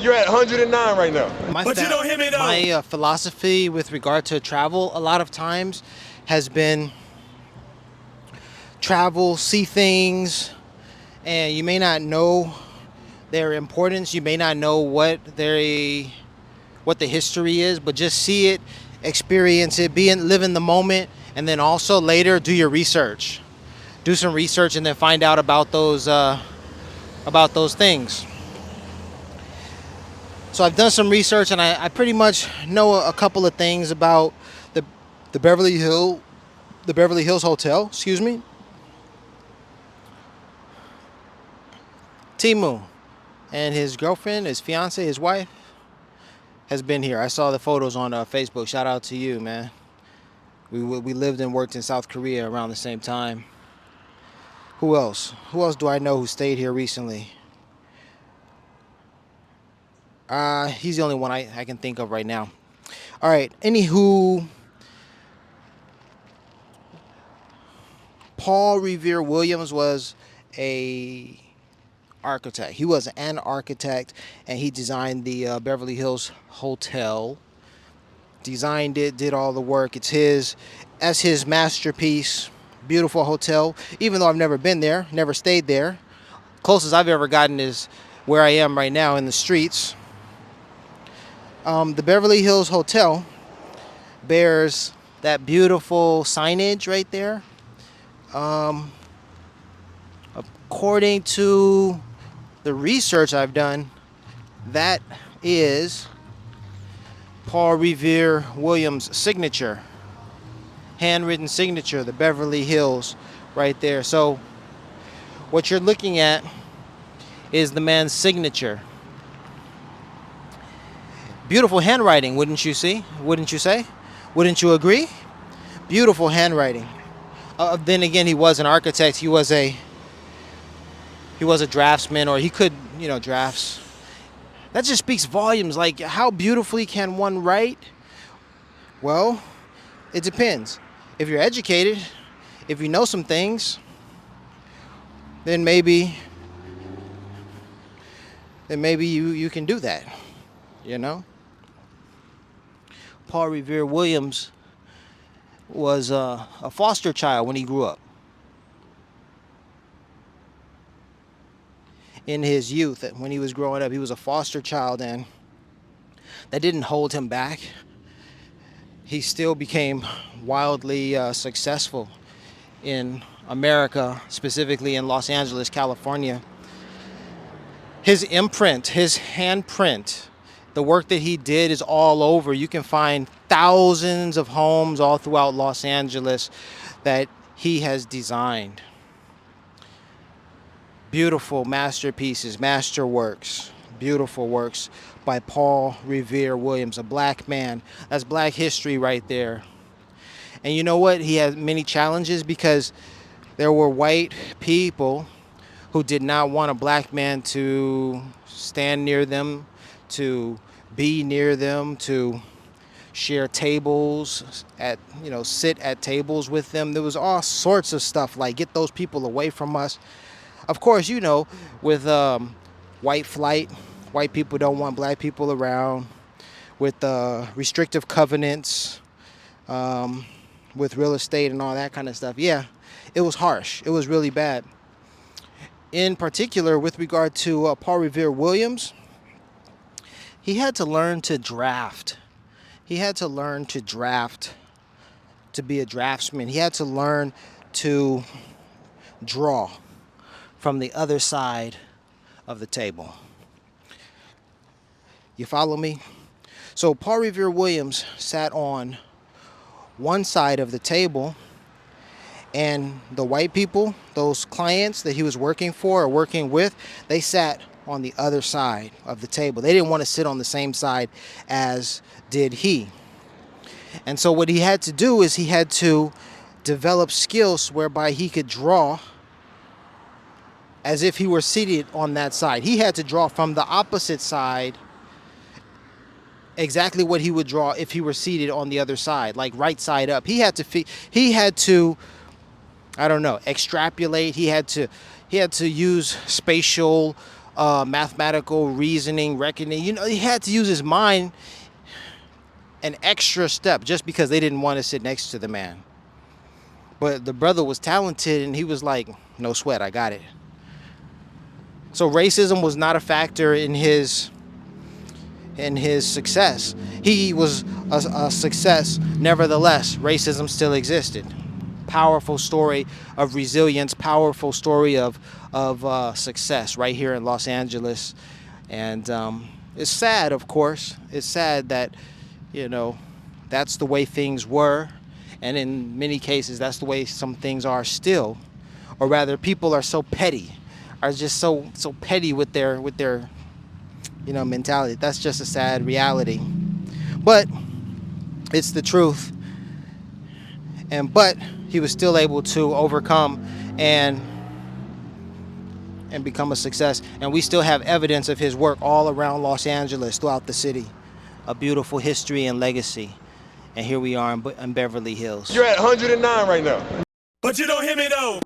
You're at 109 right now. But you don't hear me though. My philosophy with regard to travel a lot of times has been travel, see things, and you may not know their importance. You may not know what the history is, but just see it, experience it, live in the moment, and then also later do your research. Do some research and then find out about those things. So I've done some research and I pretty much know a couple of things about the Beverly Hills Hotel. Excuse me. Timu and his girlfriend, his fiance, his wife has been here. I saw the photos on Facebook. Shout out to you, man. We lived and worked in South Korea around the same time. Who else? Who else do I know who stayed here recently? He's the only one I can think of right now. All right. Anywho, Paul Revere Williams was a architect. He was an architect, and he designed the Beverly Hills Hotel. Designed it, did all the work. That's his masterpiece. Beautiful hotel. Even though I've never been there, never stayed there. Closest I've ever gotten is where I am right now in the streets. The Beverly Hills Hotel bears that beautiful signage right there. According to the research I've done, that is Paul Revere Williams' signature, handwritten signature, the Beverly Hills right there. So what you're looking at is the man's signature. Beautiful handwriting, wouldn't you see? Wouldn't you say? Wouldn't you agree? Beautiful handwriting. Then again, he was an architect. He was a draftsman, or he could, drafts. That just speaks volumes. Like, how beautifully can one write? Well, it depends. If you're educated, if you know some things, then maybe you can do that, Paul Revere Williams was a foster child when he grew up. In his youth, when he was growing up, he was a foster child, and that didn't hold him back. He still became wildly successful in America, specifically in Los Angeles, California. His imprint, his handprint, the work that he did is all over. You can find thousands of homes all throughout Los Angeles that he has designed. Beautiful masterpieces, masterworks, beautiful works by Paul Revere Williams, a black man. That's black history right there. And you know what? He had many challenges because there were white people who did not want a black man to stand near them, to be near them, to share tables, sit at tables with them. There was all sorts of stuff like get those people away from us. Of course, with white flight, white people don't want black people around. With restrictive covenants, with real estate and all that kind of stuff. Yeah, it was harsh. It was really bad. In particular, with regard to Paul Revere Williams, he had to learn to draft. He had to learn to draft to be a draftsman. He had to learn to draw from the other side of the table. You follow me? So Paul Revere Williams sat on one side of the table, and the white people, those clients that he was working for or working with, they sat on the other side of the table. They didn't want to sit on the same side as did he. And so what he had to do is he had to develop skills whereby he could draw as if he were seated on that side. He had to draw from the opposite side exactly what he would draw if he were seated on the other side, like right side up. He had to extrapolate. He had to use spatial mathematical reasoning, reckoning. You know, he had to use his mind an extra step just because they didn't want to sit next to the man. But the brother was talented, and he was like, no sweat, I got it. So racism was not a factor in his success. He was a success. Nevertheless, racism still existed. Powerful story of resilience, powerful story of success right here in Los Angeles. And it's sad, of course. It's sad that, you know, that's the way things were. And in many cases, that's the way some things are still. Or rather, people are so petty, are just so petty with their you know, mentality. That's just a sad reality. But it's the truth. But he was still able to overcome and become a success. And we still have evidence of his work all around Los Angeles, throughout the city. A beautiful history and legacy. And here we are in Beverly Hills. You're at 109 right now. But you don't hear me though.